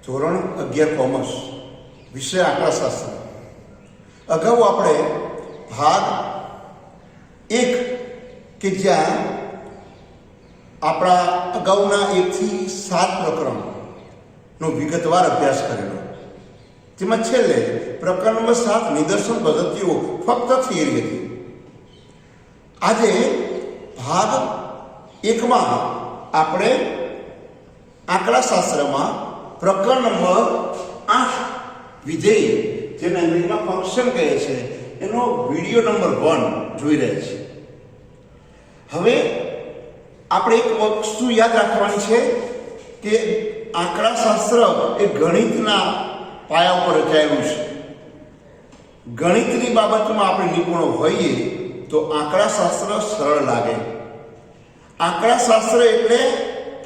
ધોરણ 11 કોમર્સ વિષય આંકડાશાસ્ત્ર. અગાઉ આપણે ભાગ 1 કે જ્યાં આપણા અગાઉના 1 થી 7 પ્રકરણનો વિગતવાર અભ્યાસ કરેલો. જેમાં છેલ્લે પ્રકરણ નંબર 7 નિદર્શન પદ્ધતિઓ ફક્ત થિયરી હતી. આજે ભાગ 1માં આપણે આંકડાશાસ્ત્રમાં પ્રકરણ નંબર 8 વિધેય, જેને અંગ્રેજીમાં ફંક્શન કહે છે, એનો વિડીયો નંબર 1 જોઈ રહ્યા છીએ. હવે આપણે એક વસ્તુ યાદ રાખવાની છે કે આંકડાશાસ્ત્ર એ ગણિતના પાયા ઉપર રચાયેલું છે. ગણિતની બાબતમાં આપણે નિપુણ હોઈએ તો આંકડાશાસ્ત્ર સરળ લાગે. આંકડાશાસ્ત્ર એટલે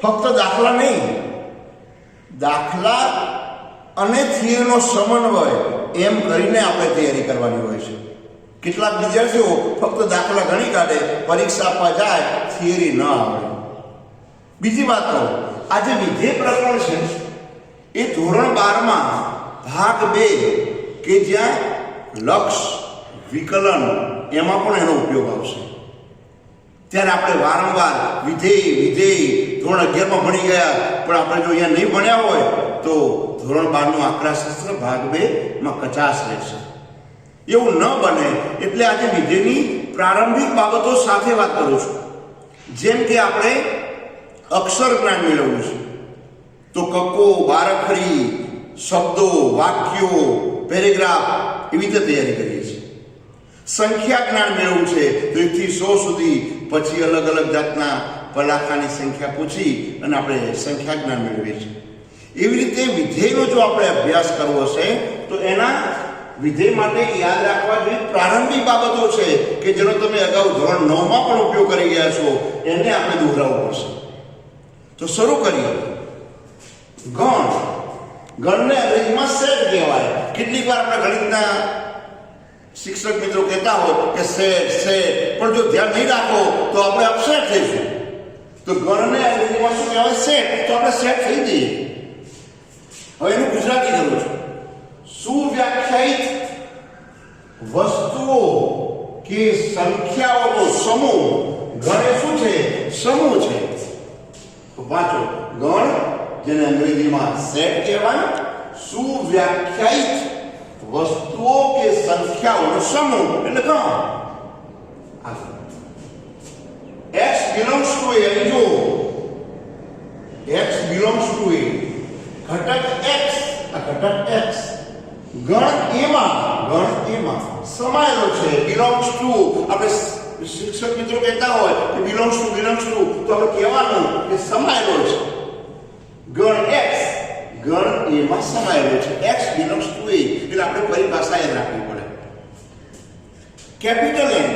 ફક્ત દાખલા નહીં, દાખલા અને થિયરીનો સમન્વય એમ કરીને આપણે તૈયારી કરવાની હોય છે. કેટલાક વિદ્યાર્થીઓ ફક્ત દાખલા ગણી કાઢે, પરીક્ષા આપવા જાય, થિયરી ન આવડે. બીજી વાત તો આ જે વિધેય પ્રકરણ છે એ ધોરણ 12માં ભાગ 2 કે જ્યાં લક્ષ વિકલન એમાં પણ એનો ઉપયોગ આવશે. ત્યારે આપણે વારંવાર વિધેય ધોરણ 11માં ભણી ગયા, પણ આપણે જો અહીંયા નહીં ભણ્યા હોય તો ધોરણ 12નું આંકડાશાસ્ત્ર ભાગ 2માં કચાશ રહેશે. એવું ન બને એટલે આજે વિધેયની પ્રારંભિક બાબતો સાથે વાત કરું છું. જેમ કે આપણે અક્ષર જ્ઞાન મેળવવું છે તો કક્કો, બારાખડી, શબ્દો, વાક્યો, પેરેગ્રાફ એવી રીતે તૈયારી કરીએ છીએ. સંખ્યા જ્ઞાન મેળવવું છે તો 1 થી 100 સુધી, પછી અલગ અલગ જાતના પલાખાની સંખ્યા પૂછી અને આપણે સંખ્યા જ્ઞાન મેળવીએ છીએ. એવી રીતે વિધેયનો જો આપણે અભ્યાસ કરવો હશે તો એના વિધેય માટે યાદ રાખવા જોઈએ પ્રારંભિક બાબતો છે કે જેનો તમે અગાઉ ધોરણ 9માં પણ ઉપયોગ કરી ગયા છો, એને આપણે દોહરાવવું પડશે. તો શરૂ કરીએ. ગણને અંગ્રેજીમાં સેટ કહેવાય. કેટલીક વાર આપણે ગણિતના શિક્ષક મિત્રો કહેતા હોય કે સેટ, પણ જો ધ્યાન નહીં રાખો તો આપણે અપસેટ થઈશું. તો ગણને અંગ્રેજીમાં શું કહેવાય? સેટ. તો આપણે સેટ થઈ જઈએ. હવે એનું ગુજરાતી કરું છું. સુવ્યાખ્યાયિત વસ્તુઓ કે સંખ્યાઓનો સમૂહ. ગણ એ શું છે? સમૂહ છે. તો વાંચો. ગણ, જેને અંગ્રેજીમાં સેટ કહેવાય, સુવ્યાખ્યાયિત વસ્તુઓ કે સંખ્યાઓનો સમૂહ એટલે ગણ. x belongs to a. જો x belongs to a, ઘટક x, આ ઘટક x ગણ એમાં સમાયેલો છે. belongs to, આપણે શિક્ષક મિત્રો કહેતા હોય કે belongs to તો આપણે કહેવાનું કે સમાયેલો છે. ગણ x ગણ એમાં સમાયેલો છે. x belongs to a એટલે આપણે પરિભાષા યાદ રાખવી પડે. કેપિટલ N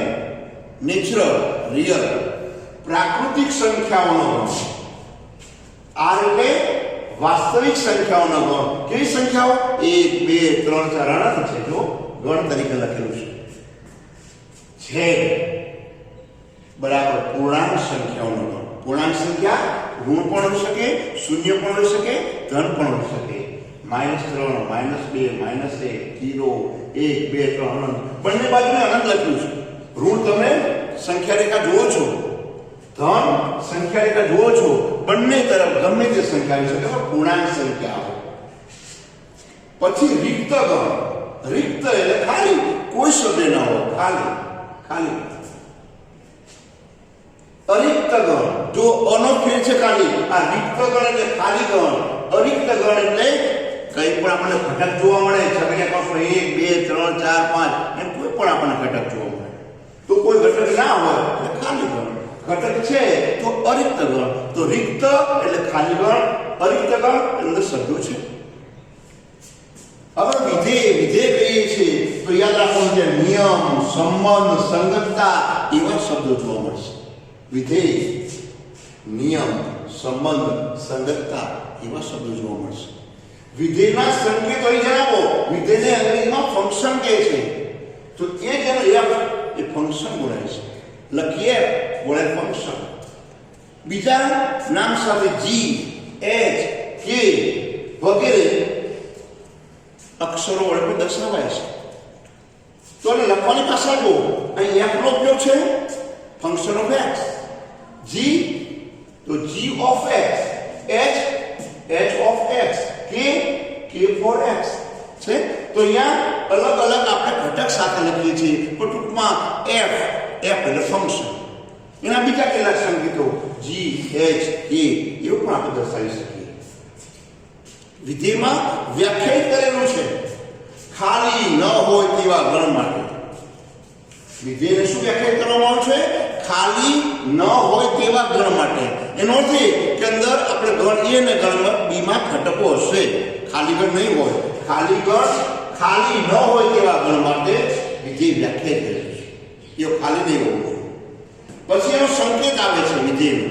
નેચરલ, રિયલ, પ્રાકૃતિક સંખ્યાઓનો ગણ. આ એટલે વાસ્તવિક સંખ્યાઓનો ગણ. કેવી સંખ્યાઓ? 1 2 3 4 અનંત છે. જો ગણ તરીકે લખેલું છે. બરાબર પૂર્ણાંક સંખ્યાઓનો ગણ. પૂર્ણાંક સંખ્યા ઋણ પણ હોઈ શકે, શૂન્ય પણ હોઈ શકે, ધન પણ હોઈ શકે. -3 -2 -1 0 1 2 3 અનંત. બંને બાજુને અનંત લખ્યું છે. ઋણ તમે સંખ્યા રેખા જુઓ છો, ધન સંખ્યા રેખા જુઓ છો. બંને તરફ ગમે તે સંખ્યા આવી શકે, પૂર્ણાંક સંખ્યા. પછી રિક્ત ગણ. રિક્ત એટલે ખાલી, કોઈ શબ્દ ન હોય, ખાલી. અરિક્ત ગણ, જો અનો ફેર છે ખાલી. આ રિક્ત ગણ એટલે ખાલી ગણ. અરિક્ત ગણ એટલે કંઈ પણ આપણને ઘટક જોવા મળે. છગડીયા કૌંસમાં 1 2 3 4 5 એમ કોઈ પણ આપણને ઘટક જોવા મળે. તો કોઈ ઘટક ના હોય એટલે ખાલી ગણ. ઘટક છે તો અરિક્ત ગણ. તો રિક્ત એટલે ખાલી ગણ, અરિક્ત ગણ અંદર શબ્દો છે. હવે વિધેય કહીએ છીએ તો યાદ રાખવાનું છે નિયમ, સંબંધ, સંગતતા એવા શબ્દો જોવા મળશે. વિધેય, નિયમ, સંબંધ, સંગતતા એવા શબ્દો જોવા મળશે. વિધેયના સંકેતો અહીં જણાવો. વિધેયને અંગ્રેજીમાં ફંક્શન કહે છે. તો એ જેનો એ ફંક્શન બોલાય છે. લખીએ બોલાય ફંક્શન. બીજા નામ સાથે G, H, K વગેરે અક્ષરો વડે પણ દર્શાવાય છે. તો એને લખવાની ભાષા જો અહીં f નો ઉપયોગ છે ફંક્શન ઓફ x, g તો g of x, h of x, k for x છે. તો અહીંયા અલગ અલગ આપણે ઘટક સાથે લખીએ છીએ પણ ટૂંકમાં f એટલે ફંક્શન, એના બીજા કેટલાક સંકેતો g, h, k એવું પણ આપણે દર્શાવી શકીએ. વિધેયમાં વ્યાખ્યાયિત કરેલું છે ખાલી ન હોય તેવા ગણ માટે. વિધેયને શું વ્યાખ્યાયિત કરવામાં આવ્યું છે? ખાલી ન હોય તેવા ગણ માટે. એનો અર્થ એ કે અંદર આપણે ગણ a અને ગણ b માં ઘટકો હશે, ખાલી ગણ નહીં હોય. ખાલી ગણ ખાલી ન હોય તેવા ગણ માટે વિધેય વ્યાખ્યાયિત કરેલું છે. એ ખાલી નહીં હોવું. પછી એનો સંકેત આવે છે વિધેયનો,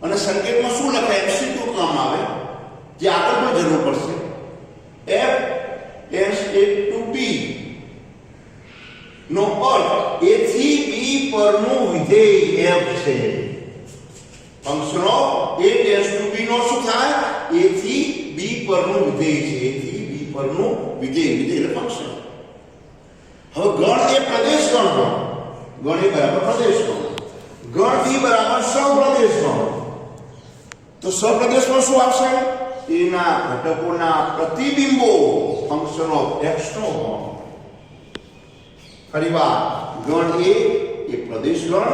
અને સંકેતમાં શું લખાય MCQ કામ આવે જે આગળ પણ જરૂર પડશે. f ટેન્ડ્સ ટુ b નો અર્થ a થી b પરનું વિધેય f છે. Function of a tends to b નો શું થાય? a થી b પરનું વિધેય છે. a થી b પરનું વિધેય એટલે ફંક્શન. હવે ગણ એ પ્રદેશ ગણ હોય, ગણ એ બરાબર પ્રદેશ ગણ, ગણ b બરાબર સપ્રદેશ ગણ. તો સપ્રદેશમાં શું આવશે? એના ઘટકોના પ્રતિબિંબો ફંક્શન ઓફ x નો ગણ. ફરીવાર ગણ a એ પ્રદેશ ગણ,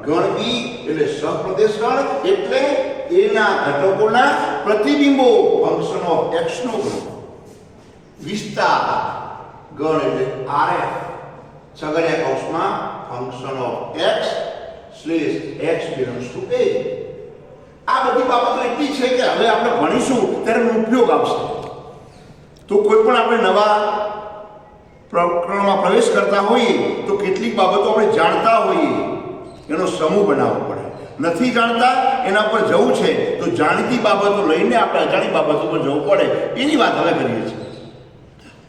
ગણ b એટલે સપ્રદેશ ગણ, એટલે એના ઘટકોના પ્રતિબિંબો ફંક્શન ઓફ x નો ગણ. વિસ્તાર ગણ એટલે rf છગડીયા કૌંસમાં function of x /x belongs to a. આ બધી બાબતો એટલી છે કે હવે આપણે ભણીશું ત્યારે ઉપયોગ આવશે. તો કોઈ પણ આપણે નવા પ્રકરણમાં પ્રવેશ કરતા હોઈએ તો કેટલીક બાબતો આપણે જાણતા હોઈએ એનો સમૂહ બનાવવો પડે. નથી જાણતા એના પર જવું છે તો જાણીતી બાબતો લઈને આપણે અજાણી બાબતો પર જવું પડે. એની વાત હવે કરીએ છીએ.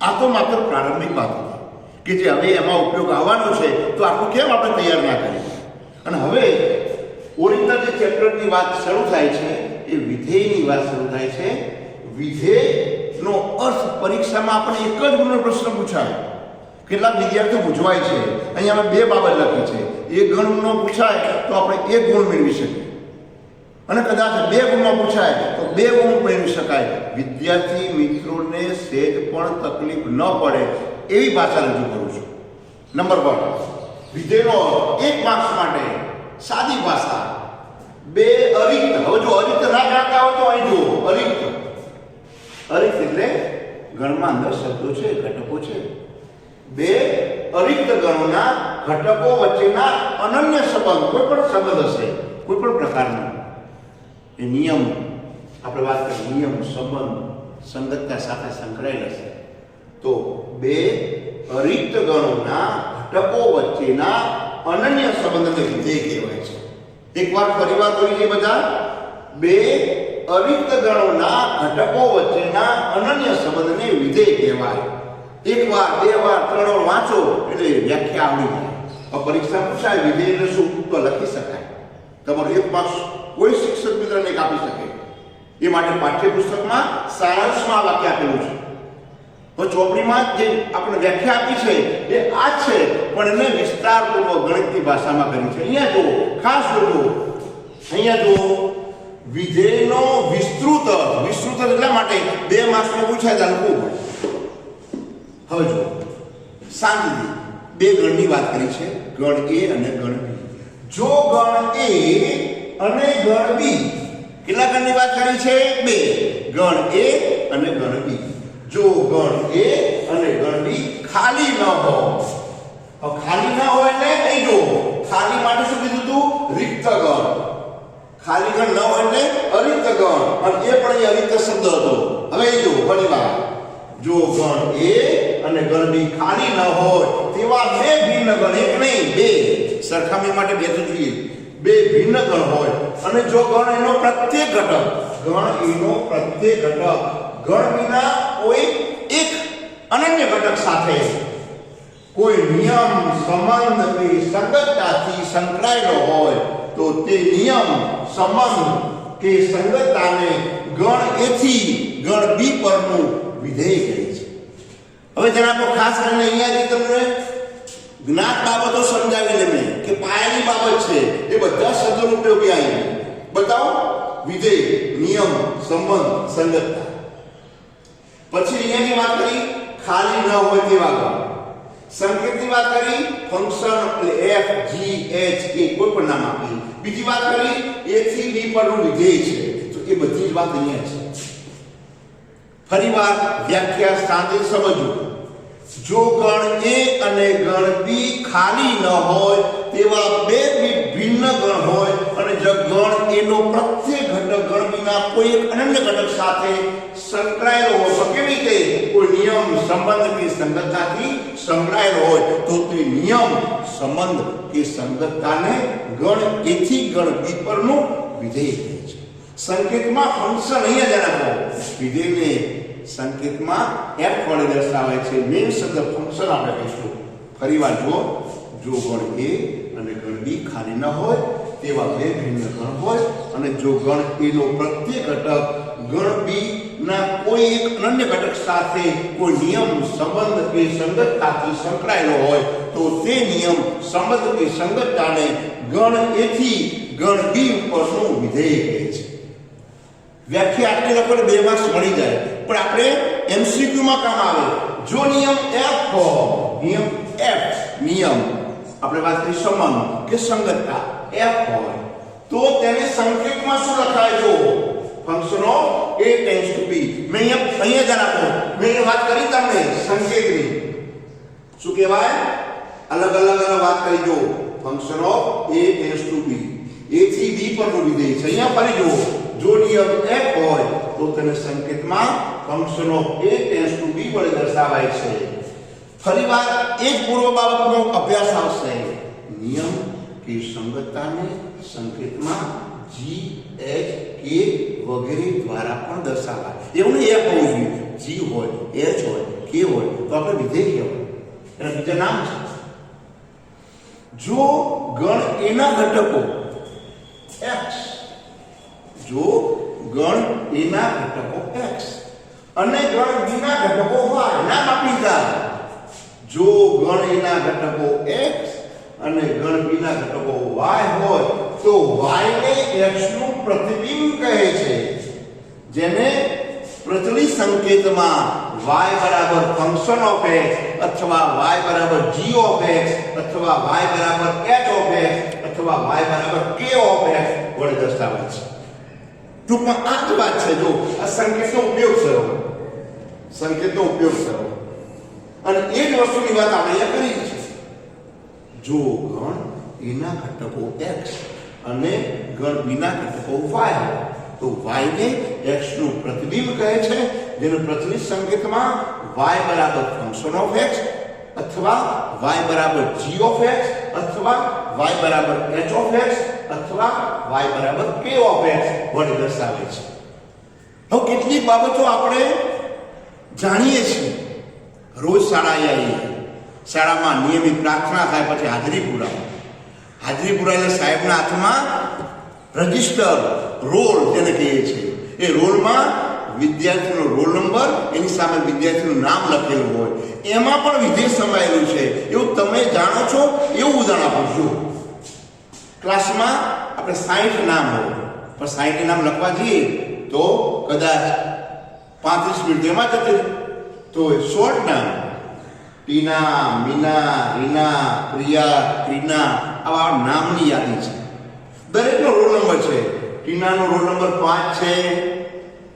આ તો માત્ર પ્રારંભિક વાત કે જે હવે એમાં ઉપયોગ આવવાનો છે, તો આટલું કેમ આપણે તૈયાર ના કરીએ. અને હવે ઓરિજિનલ જે ચેપ્ટરની વાત શરૂ થાય છે એ વિધેયની વાત શરૂ થાય છે. વિધેયનો અર્થ પરીક્ષામાં આપણને એક જ ગુણનો પ્રશ્ન પૂછાય. કેટલાક વિદ્યાર્થીઓ મૂંઝવાય છે. અહીંયા અમે બે બાબત લખી છે. એક ગણનો પૂછાય તો આપણે એક ગુણ મેળવી શકીએ, અને કદાચ બે ગુણમાં પૂછાય તો બે ગુણ મેળવી શકાય. વિદ્યાર્થી મિત્રોને સહેજ પણ તકલીફ ન પડે એવી ભાષા રજૂ કરું છું. નંબર 1, વિધેયનો એક માર્ક્સ માટે સાદી ભાષા. બે અરિક્ત. હવે જો અરિક્ત ના જાણતા હોય તો અહીં જુઓ. અરિક્ત એટલે ગણમાં અંદર શબ્દો છે, ઘટકો છે. બે અરિક્ત ગણોના ઘટકો વચ્ચેના અનન્ય સંબંધ, કોઈ પણ સંબંધ હશે, કોઈ પણ પ્રકારનો એ નિયમ, આપણે વાત કરીએ નિયમ, સંબંધ, સંગતતા સાથે સંકળાયેલ હશે તો બે અરિક્ત ગણોના ઘટકો વચ્ચેના અનન્ય સંબંધને વિધેય કહેવાય છે. એકવાર ફરીવાર કરીએ બધા. બે અરિક્ત ગણોના ઘટકો વચ્ચેના અનન્ય સંબંધને વિધેય કહેવાય. એકવાર, બે વાર, 3 વાર વાંચો એટલે વ્યાખ્યા આવડી જાય. પરીક્ષા પૂછાય વિધેય એટલે શું તો લખી શકાય. તમારો એક માર્ક્સ કોઈ શિક્ષક મિત્રને કાપી શકે. એ માટે પાઠ્યપુસ્તકમાં સારાંશમાં આ વાક્ય આપેલું છે. તો ચોપડીમાં જે આપણે વ્યાખ્યા આપી છે એ આ જ છે, પણ એને વિસ્તારપૂર્વક ગણિતની ભાષામાં કરી છે. અહીંયા જુઓ, ખાસ જોજો. અહીંયા જુઓ, વિધેયનો વિસ્તૃત એટલા માટે 2 માર્ક્સમાં પૂછાય તો લખવું પડે. હવે જુઓ, શાંતિથી બે ગણની વાત કરી છે, ગણ a અને ગણ b. જો ગણ a અને ગણ b, કેટલા ગણની વાત કરી છે? 2. ગણ a અને ગણ b. જો ગણ a અને ગણ b ખાલી ન હોય, હવે ખાલી ન હોય એટલે અહીં જો ખાલી માટે શું કીધું તું? રિક્ત ગણ. ખાલી ગણ ન હોય એટલે અરિક્ત ગણ, અને એ પણ અહીં અરિક્ત શબ્દ હતો. હવે અહીં જો ફરી વાર, જો ગણ a અને ગણ b ખાલી ન હોય તેવા બે ભિન્ન ગણ, એક નહીં બે, સરખામણી માટે બે તો જોઈએ, બે ભિન્ન ગણ હોય, અને જો ગણ એનો પ્રત્યેક ઘટક, ગણ એનો પ્રત્યેક ઘટક ગણ વિના કોઈ એક અનન્ય ઘટક સાથે કોઈ નિયમ, સંબંધ કે સંગતતાથી સંકળાયેલો હોય તો તે નિયમ, સંબંધ કે સંગતતાને ગણ એ થી ગણ બી પરનું વિધેય કહે છે. હવે જણાવો ખાસ કરીને અહીંયાથી તમને જ્ઞાત બાબતો સમજાવી લે મેં કે પાયાની બાબત છે એ બધા શબ્દો ઉપયોગી આવી બતાવો. વિધેય, નિયમ, સંબંધ, સંગતતા. પછી અહીંયાની વાત કરી ખાલી ન હોય તેવા ગણ. સંકેતની વાત કરી ફંક્શન એટલે એફ જી એચ કે કોઈ પણ નામ આપી. બીજી વાત કરી એ થી બી પરનું વિધેય છે, તો એ બધી જ વાત અહીંયા છે. ફરીવાર વ્યાખ્યા સ્થાને સમજો. જો ગણ એ અને ગણ બી ખાલી ન હોય તેવા બે ભિન્ન ગણ હોય અને જો ગણ એનો પ્રત્યેક ઘટક ગણ બીના કોઈ એક અનન્ય ઘટક સાથે સંકળાયેલો હોય, તો કેવી રીતે કોઈ નિયમ, સંબંધ કે સંગતતાથી સંકળાયેલો હોય, તો તે નિયમ, સંબંધ કે સંગતતાને ગણ એ થી ગણ બી પરનું વિધેય કહે છે. સંકેતમાં ફંક્શન અહીંયા જણાવો. વિધેયને સંકેતમાં એફ વડે દર્શાવે છે. મેઇન શબ્દ ફંક્શન આપણે કહીશું. ફરીવાર જો ગણ એ અને ગણ બી ખાલી ન હોય તેવા બે ભિન્ન ગણ હોય અને જો ગણ એનો પ્રત્યેક ઘટક ગણ બી ના કોઈ એક અનન્ય ઘટક સાથે કોઈ નિયમ, સંબંધ કે સંગતતાથી સંકળાયેલો હોય, તો તે નિયમ, સંબંધ કે સંગતતાને ગણ એ થી ગણ બી ઉપરનું વિધેય કહે છે. વ્યાખ્યા આટલી લખો બે માર્ક્સ મળી જાય, પણ આપણે એમસીક્યુ માં કામ આવે. જો નિયમ એફ હોય, નિયમ એફ, નિયમ આપણે વાત કરી સંબંધ કે સંગતતા એફ હોય, તો તેને સંકેતમાં શું લખાય? જો function of a tends to b. મેં અહીંયા જણાવો, મેં વાત કરી તમને સંકેતની. શું કહેવાય? અલગ અલગ વાત કરી. જો function of a tends to b, a થી b પરનું વિધેય છે. અહીંયા ફરી જુઓ, જો નિયમ f હોય તો તેને સંકેતમાં function of a tends to b વડે દર્શાવાય છે. ફરીવાર એક પૂર્વ બાબતનો અભ્યાસ આવશે. નિયમ કે સંગતતાને સંકેતમાં g h k વગેરે દ્વારા પણ દર્શાવાય. એવું નહીં f હોવું જોઈએ, g હોય, h હોય, k હોય તો આપણે વિધેય કહેવાય, એના બીજા નામ છે. જો ગણ એના ઘટકો x, જો ગણ એના ઘટકો x અને ગણ બીના ઘટકો y, નામ આપી દીધા. જો ગણ એના ઘટકો x અને ગણ બીના ઘટકો y હોય તો y ને x નું પ્રતિબિંબ કહે છે, જેને પ્રચલિત સંકેતમાં y બરાબર ફંક્શન ઓફ x અથવા y બરાબર g ઓફ x અથવા y બરાબર h ઓફ x અથવા y બરાબર k ઓફ x વડે દર્શાવાય છે. ટૂંકમાં આ જ વાત છે. જો આ સંકેતનો ઉપયોગ થયો, સંકેતનો ઉપયોગ થયો અને એ જ વસ્તુની વાત આપણે અહીંયા કરી છે. જો ગણ એના ઘટકો x અને ગણ બીના ઘટકો y હોય તો y ને x નું પ્રતિબિંબ કહે છે, જેને પ્રચલિત સંકેતમાં y બરાબર ફંક્શન ઓફ x અથવા y બરાબર g ઓફ x અથવા y બરાબર h ઓફ x અથવા y બરાબર k ઓફ x વડે દર્શાવે છે. હવે કેટલીક બાબતો આપણે જાણીએ છીએ. રોજ શાળાએ આવીએ, શાળામાં નિયમિત પ્રાર્થના થાય, પછી હાજરી પુરાવો. હાજરી પુરાવીને સાહેબના હાથમાં રજિસ્ટર, રોલ જેને કહીએ છીએ, એ રોલમાં વિદ્યાર્થીનો રોલ નંબર, એની સામે વિદ્યાર્થીનું નામ લખેલું હોય, એમાં પણ વિધેય સમાયેલું છે. એવું તમે જાણો છો એવું ઉદાહરણ આપું છું. ક્લાસમાં આપણે 60 નામ હોય, પણ 60 નામ લખવા જઈએ તો કદાચ 35 મિનિટ એમાં જતી. તો શોર્ટ નામ ટીના, મીના, રીના, પ્રિયા, ક્રીના, આવા નામની યાદી છે. દરેકનો રોલ નંબર છે. ટીનાનો રોલ નંબર 5 છે,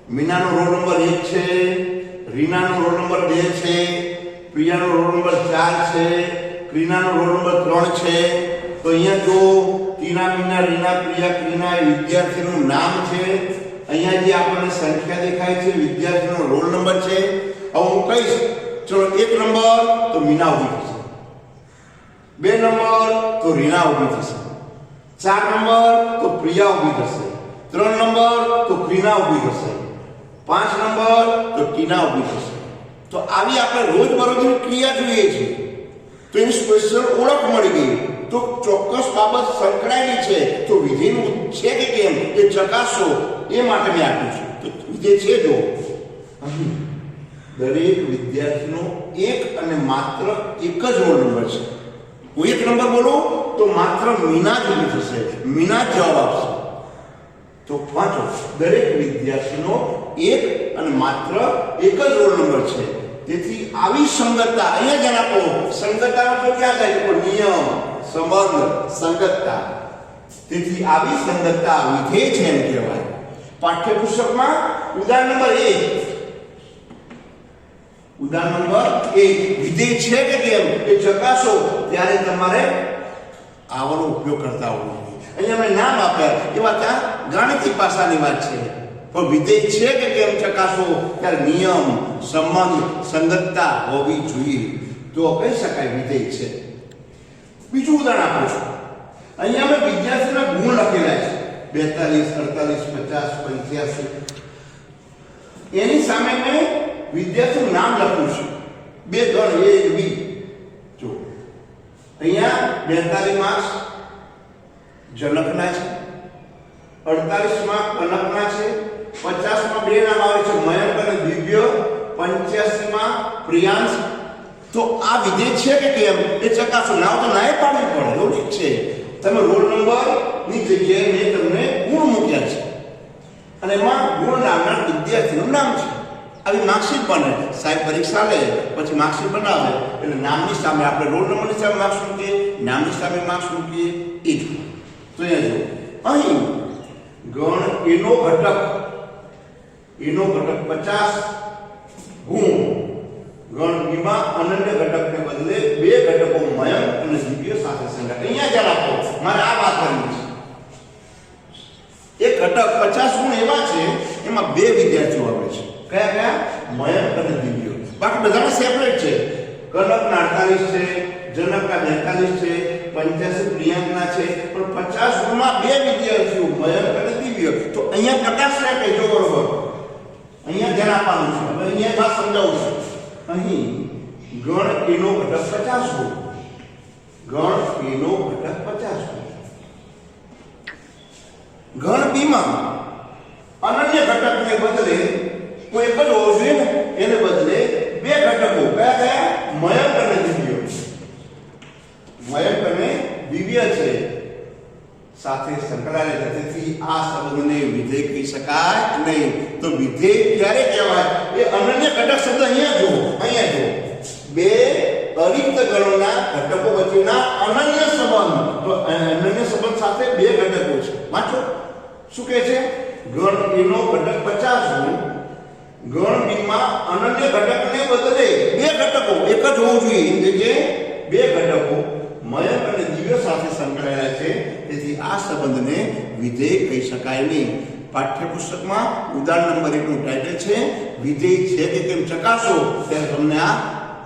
મીનાનો રોલ નંબર 1 છે, રીનાનો રોલ નંબર 2 છે, પ્રિયાનો રોલ નંબર 4 છે, ક્રીનાનો રોલ નંબર 3 છે. તો અહીંયા જો ટીના, મીના, રીના, પ્રિયા, ક્રીના એ વિદ્યાર્થીનું નામ છે. અહીંયા જે આપણને સંખ્યા દેખાય છે વિદ્યાર્થીનો રોલ નંબર છે. હવે હું કહીશ, ચલો 1 નંબર તો મીના ઉભી થશે, 2 નંબર તો રીના ઉભી થશે, 4 નંબર તો પ્રિયા ઉભી થશે, 3 નંબર તો ક્રીના ઉભી થશે, 5 નંબર તો ટીના ઉભી થશે. તો આવી આપણે રોજબરોજની ક્રિયા જોઈએ છે, તો એની સ્પેશિયલ ઓળખ મળી ગઈ. તો ચોક્કસ બાબત સંકળાયેલી છે, તો વિધેયનું છે કે કેમ એ ચકાસો એ માટે મેં આપ્યું છે. તો વિધેય છે જો અહીં દરેક વિદ્યાર્થીનો એક અને માત્ર એક જ રોલ નંબર છે. હું એક નંબર બોલું તો માત્ર મીના જ ઊભી થશે, મીના જ જવાબ આપશે. તો વાંચો, દરેક વિદ્યાર્થીનો એક અને માત્ર એક જ રોલ નંબર છે. તેથી આવી સંગતતા અહીંયા ધ્યાન આપો, સંગતતાનો તો ક્યાં થાય છે? નિયમ, સંબંધ, સંગતતા. તેથી આવી સંગતતા વિધેય છે એમ કહેવાય. પાઠ્યપુસ્તકમાં ઉદાહરણ નંબર 1 વિધેય છે કે કેમ એ ચકાસો ત્યારે તમારે આવાનો ઉપયોગ કરતા હોવો જોઈએ. અહીંયા મેં નામ આપ્યા એવા ત્યાં ગાણિતિક પાસાની વાત છે, પણ વિધેય છે કે કેમ ચકાસો ત્યારે નિયમ, સંબંધ, સંગતતા હોવી જોઈએ, તો કહી શકાય વિધેય છે. બીજું ઉદાહરણ આપું છું. અહીંયા મેં વિદ્યાર્થીના ગુણ લખેલા છે 42, 48, 50, 85. એની સામે મેં વિદ્યાર્થીનું નામ લખ્યું છે, બે ગણ A અને B. જો અહીંયા 42 માર્ક્સ જનકના છે, 48 માર્ક કનકના છે, 50 માં બે નામ આવે છે મયંક અને દિવ્ય, 85 માં પ્રિયાંશ. તો આ વિધેય છે કે કેમ એ ચકાસો. ના તો ના પાડવી પડે, એવું ઠીક છે. તમે રોલ નંબર ની જગ્યાએ મેં તમને ગુણ મૂક્યા છે અને એમાં ગુણ લાવનાર વિદ્યાર્થીનું નામ છે. આવી માર્કશીટ બને, સાહેબ પરીક્ષા લે પછી માર્કશીટ બનાવે એટલે નામની સામે આપણે રોલ નંબરની સામે માર્ક્સ મૂકીએ, નામની સામે માર્ક્સ મૂકીએ એ જ. તો અહીંયા જો અહીં ગણ એનો ઘટક 50 ગુણ, ગણ બીમાં અનન્ય ઘટકને બદલે બે ઘટકો મયંક અને દિવ્ય સાથે સંગાથ. અહીંયા ધ્યાન આપો, મારે આ વાત કરવી છે. એક ઘટક 50 ગુણ એવા છે એમાં બે વિદ્યાર્થીઓ આવે છે. કયા કયા? મયંક અને દિવ્ય. બાકી બધાને સેપરેટ છે. કનકના 48 છે, જનકના 42 છે, 85 પ્રિયાંકના છે, પણ 50 ગુણમાં બે વિદ્યાર્થીઓ મયંક અને દિવ્ય. તો અહીંયા પ્રકાશ રાખે જો બરોબર. અહીંયા ધ્યાન આપવાનું છે. હવે અહીંયા વાત સમજાવું છું. અહીં ગણ એનો ઘટક 50 ગુણ, ગણ એનો ઘટક 50 ગુણ. ગણ બીમાં અનન્ય ઘટકને બદલે કોઈ એક જ હોવો જોઈએ ને, એને બદલે બે ઘટકો કયા કયા? મયંક અને દિવ્ય. મયંક અને દિવ્ય છે સાથે સંકળાયેલા. તેથી આ સંબંધને વિધેય કહી શકાય નહીં. તો વિધેય ક્યારે કહેવાય? એ અનન્ય ઘટક શબ્દ અહીંયા જુઓ, બે અરિક્ત ગણોના ઘટકો વચ્ચેના અનન્ય સંબંધ. તો અનન્ય સંબંધ સાથે બે ઘટકો છે. વાંચો શું કહે છે? ગણ એનો ઘટક 50 ગુણ, ગણ બીમાં અનન્ય ઘટકને બદલે બે ઘટકો એક જ હોવું જોઈએ, એની જગ્યાએ બે ઘટકો મયંક અને દિવ્ય સાથે સંકળાયેલા છે. તેથી આ સંબંધને વિધેય કહી શકાય નહીં. પાઠ્યપુસ્તકમાં ઉદાહરણ નંબર 1 નું ટાઇટલ છે વિધેય છે કે કેમ ચકાસો, ત્યારે તમને આ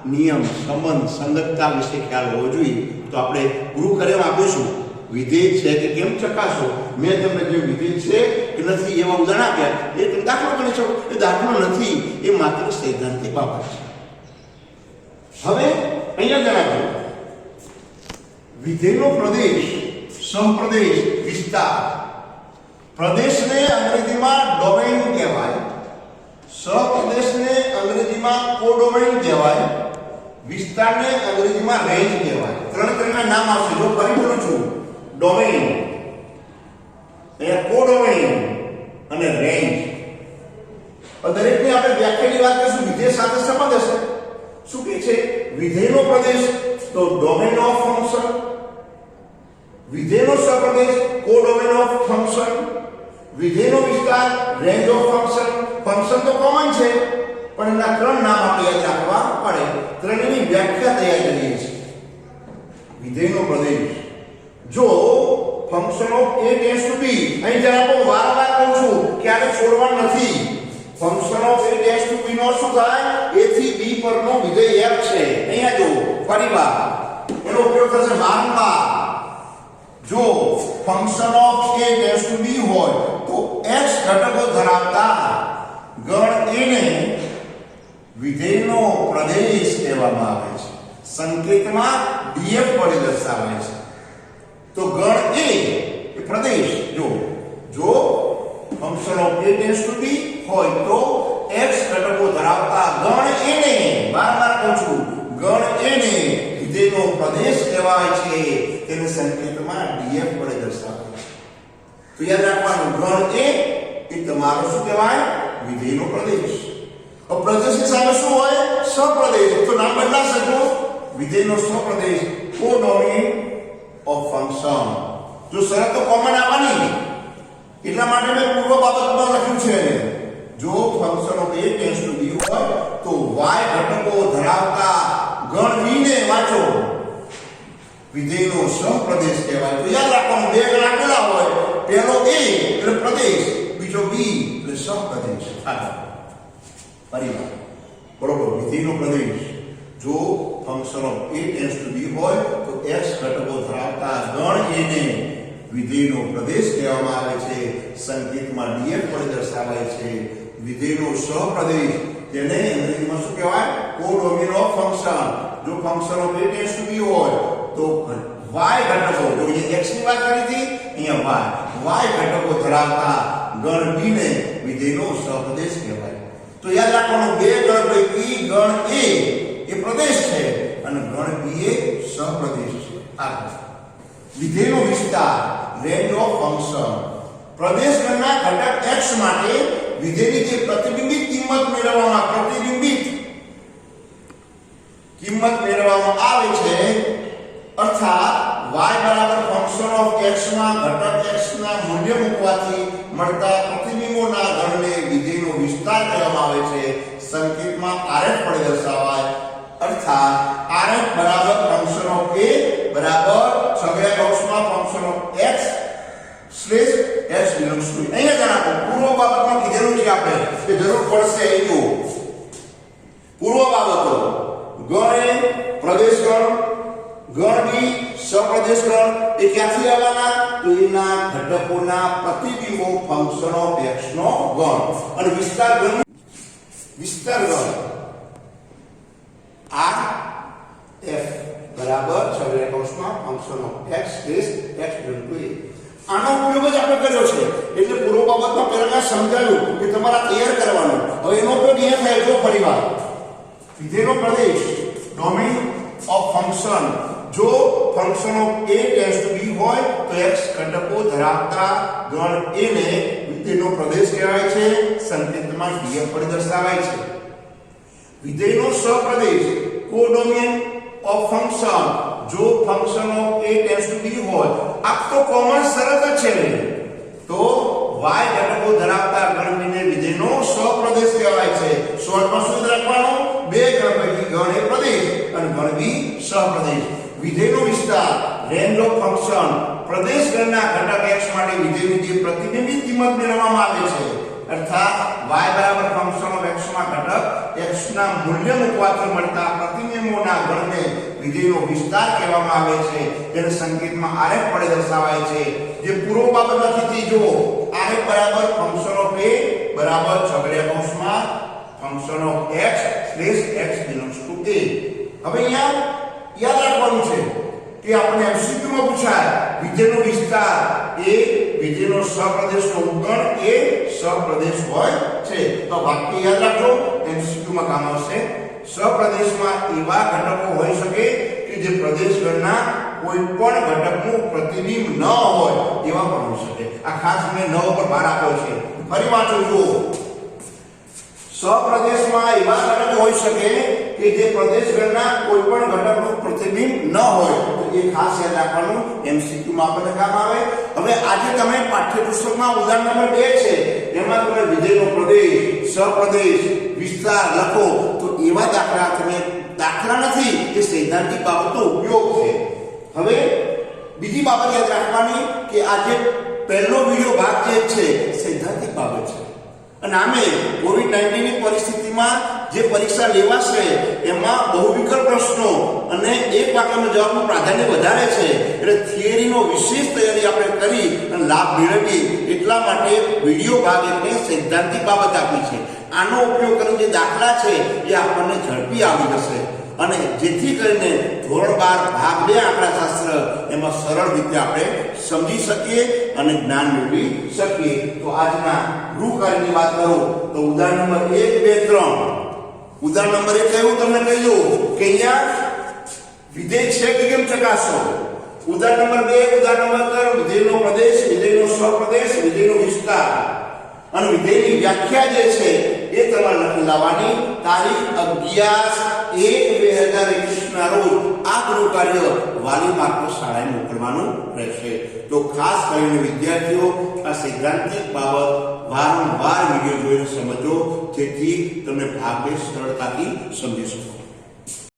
નિયમ, સંબંધ, સંગતતા વિશે ખ્યાલ હોવો જોઈએ. તો આપણે ગુરુ કર્મ આપીશું વિધેય છે કે કેમ ચકાસો. મેં તમને જે વિધેય છે કે નથી એવા ઉદાહરણ આપ્યા, એ તમે દાખલો કરી શકો. એ દાખલો નથી, એ માત્ર સૈદ્ધાંતિક બાબત છે. હવે અહીંયા જણાવો વિધેયનો પ્રદેશ, સંપ્રદેશ, વિસ્તાર. પ્રદેશને અંગ્રેજીમાં ડોમેઇન કહેવાય, સપ્રદેશને અંગ્રેજીમાં કોડોમેઇન કહેવાય, વિસ્તારને અંગ્રેજીમાં રેન્જ કહેવાય. ત્રણના નામ આવશે. જો ફરી બોલું છું, ડોમેઇન, કોડોમેઇન અને રેન્જ. દરેકની આપણે વ્યાખ્યાની વાત કરીશું. વિધેય સાથે સંબંધ હશે. શું કહે છે? વિધેયનો પ્રદેશ તો ડોમેઇન ઓફ ફંક્શન, વિધેયનો સપ્રદેશ કોડોમેઇન ઓફ ફંક્શન, વિધેયનો વિસ્તાર રેન્જ ઓફ ફંક્શન. ફંક્શન તો કોમન છે પણ એના ત્રણ નામ આપણે યાદ રાખવા પડે. ત્રણેયની વ્યાખ્યા તૈયાર કરીએ છીએ. વિધેયનો પ્રદેશ જો function of a tends to b, અહીં જરા હું વારંવાર કહું છું ક્યારે છોડવાનું નથી. Function of a tends to b નો શું થાય? a થી b પરનો વિધેય f છે. અહીંયા જો ફરીવાર એનો ઉપયોગ થશે વારંવાર. જો function of a tends to b હોય તો x ઘટકો ધરાવતા ગણ a ને વિધેયનો પ્રદેશ કહેવામાં આવે છે. સંકેતમાં df વડે દર્શાવાય છે. તો ગણ એ પ્રદેશ જો function of a tends to b હોય તો x ઘટકો ધરાવતા ગણ a ને બાર કહું છું ગણ a ને વિધેયનો પ્રદેશ કહેવાય છે. તેને સંકેતમાં df વડે દર્શાવાય છે. તો યાદ રાખવાનું ગણ a એ તમારો શું કહેવાય વિધેયનો પ્રદેશ. હવે પ્રદેશની સામે શું હોય સપ્રદેશ. તો નામ બદલાશે તો વિધેયનો સપ્રદેશ કોડોમેઇન ઓફ ફંક્શન. જો શરતો કોમન આવવાની એટલા માટે મેં પૂર્વ બાબતમાં લખ્યું છે જો function of a tends to b હોય તો y ઘટકો ધરાવતા ગણ v ને વાંચો વિધેયનો સપ્રદેશ કહેવાય. તો યાદ રાખવાનું બે ગણ આપેલા હોય પહેલો a એટલે પ્રદેશ બીજો b એટલે સપ્રદેશ. પરિવાર બરોબર વિધેયનો પ્રદેશ જો function of a tends to b હોય તો x ઘટકો ધરાવતા ગણ a ને વિધેયનો પ્રદેશ કહેવામાં આવે છે. સંકેતમાં df વડે દર્શાવાય છે. વિધેયનો સપ્રદેશ તેને અંગ્રેજીમાં શું કહેવાય કોડોમેઇન ઓફ ફંક્શન. જો function of a tends to b હોય તો y ઘટકો જો અહીંયા x ની વાત કરી હતી અહીંયા y ઘટકો ધરાવતા ગણ b ને વિધેયનો સપ્રદેશ કહેવાય. તો યાદ રાખવાનું બે ગણ પૈકી ગણ a એ પ્રદેશ છે અને ગણ b એ સપ્રદેશ છે. આગળ વિધેયનો વિસ્તાર રેન્જ ઓફ ફંક્શન. પ્રદેશ ગણના ઘટક x માટે વિધેયની જે પ્રતિબિંબિત કિંમત મેળવવામાં આવે છે અર્થાત y બરાબર ફંક્શન ઓફ x માં ઘટક x ના મૂલ્ય મૂકવાથી મળતા પ્રતિબિંબોના ગણને વિધેયનો વિસ્તાર કહેવામાં આવે છે. સંકેતમાં rf વડે દર્શાવાય. અર્થાત rf બરાબર ફંક્શન ઓફ a બરાબર છગડીયા કૌંસમાં function of x slash x belongs to. અહીંયા જણાવો પૂર્વ બાબતમાં કીધેલું છે આપણે કે જરૂર પડશે એ જો પૂર્વ બાબતો ગણ a પ્રદેશ ગણ b સપ્રદેશ ગણ એ ક્યાંથી આવવાના તો એના ઘટકોના પ્રતિબિંબો ફંક્શન ઓફ x નો ગણ અને વિસ્તાર ગણ r f બરાબર છગડીયા કૌંસમાં function of x slash x belongs to a. આનો ઉપયોગ જ આપણે કર્યો છે એટલે પૂર્વ બાબતમાં પહેલા સમજાવ્યું કે તમારે તૈયાર કરવાનું. હવે એનો ઉપયોગ અહીંયા થાય જો ફરીવાર વિધેયનો પ્રદેશ ડોમેઇન ઓફ ફંક્શન. જો function of a tends to b હોય તો x ઘટકો ધરાવતા ગણ a ને વિધેયનો પ્રદેશ કહેવાય છે. સંકેતમાં df વડે દર્શાવાય છે. વિધેયનો સપ્રદેશ કોડોમેઇન ઓફ ફંક્શન. જો function of a tends to b હોય આ તો કોમન શરત છે તો y ઘટકો ધરાવતા ગણ b ને વિધેયનો સપ્રદેશ કહેવાય છે. શોર્ટમાં શું રાખવાનું બે ગણ પૈકી ગણ a પ્રદેશ અને ગણ b સપ્રદેશ. વિધેયનો વિસ્તાર રેન્જ ઓફ ફંક્શન. પ્રદેશ ગણના ઘટક x માટે વિધેયની જે પ્રતિબિંબિત કિંમત મેળવવામાં આવે છે અર્થાત y બરાબર ફંક્શન ઓફ x માં ઘટક x ના મૂલ્ય મૂકવાથી મળતા પ્રતિબિંબોના ગણને વિધેયનો વિસ્તાર કહેવામાં આવે છે. જેને સંકેતમાં rf વડે દર્શાવાય છે. જે પૂર્વ બાબત લખી જો rf બરાબર ફંક્શન ઓફ a બરાબર છગડીયા કૌંસમાં function of x slash x belongs to a. હવે અહીંયા યાદ રાખવાનું છે કે આપણે MCQ માં પૂછાય વિધેયનો વિસ્તાર એ વિધેયનો સપ્રદેશનો ગણ એ સપ્રદેશ હોય છે. તો વાક્ય યાદ રાખો MCQ માં કામ આવશે. સપ્રદેશમાં એવા ઘટકો હોઈ શકે કે જે પ્રદેશ ગણના કોઈ પણ ઘટકનું પ્રતિબિંબ ન હોય એવા પણ હોઈ શકે. આ ખાસ મેં ન ઉપર ભાર આપ્યો છે. ફરી વાંચો જુઓ સપ્રદેશમાં એવા ઘટકો હોઈ શકે કે જે પ્રદેશ ગણના કોઈ પણ ઘટકનું પ્રતિબિંબ ન હોય તો એ ખાસ યાદ રાખવાનું MCQ માં આપણને કામ આવે. હવે આજે તમે પાઠ્યપુસ્તકમાં ઉદાહરણ નંબર 2 છે એમાં તમે વિધેયનો પ્રદેશ સપ્રદેશ વિસ્તાર લખો તો એવા દાખલા નથી કે સૈદ્ધાંતિક બાબતનો ઉપયોગ છે. હવે બીજી બાબત યાદ રાખવાની કે આ જે પહેલો વિડિયો ભાગ જે છે સૈદ્ધાંતિક બાબત છે અને આમે કોવિડ-19 ની પરિસ્થિતિમાં જે પરીક્ષા લેવાશે એમાં બહુવિકલ્પ પ્રશ્નો અને એક વાક્યનો જવાબનું પ્રાધાન્ય વધારે છે એટલે થિયરીનો વિશેષ તૈયારી આપણે કરી અને લાભ મેળવીએ એટલા માટે વિડિયો ભાગ એટલે સૈદ્ધાંતિક બાબત આપી છે. આનો ઉપયોગ કરીને જે દાખલા છે એ આપણને ઝડપી આવી જશે. અને જેથી કરીને ધોરણ 12 ભાગ 2 આંકડાશાસ્ત્ર એમાં સરળ રીતે આપણે સમજી શકીએ અને જ્ઞાન મેળવી શકીએ. તો આજના ગૃહકાર્યની વાત કરું તો ઉદાહરણ નંબર 1, 2, 3. ઉદાહરણ નંબર 1 એવું તમને કહી દઉં કે અહીંયા વિધેય છે કે કેમ ચકાસો. ઉદાહરણ નંબર 2, ઉદાહરણ નંબર 3, વિધેયનો પ્રદેશ, વિધેયનો સ્વપ્રદેશ, વિધેયનો વિસ્તાર અને વિધેયની વ્યાખ્યા જે છે એ તમારે લખી લાવવાની. તારીખ 11/1/2021 ના રોજ આ ગૃહ કાર્ય વાલી માર્ફત શાળાએ મોકલવાનું રહેશે. તો ખાસ કરીને વિદ્યાર્થીઓ આ સૈદ્ધાંતિક બાબત વારંવાર વિડીયો જોઈને સમજો, જેથી તમે ભાગ 2 સરળતાથી સમજી શકો.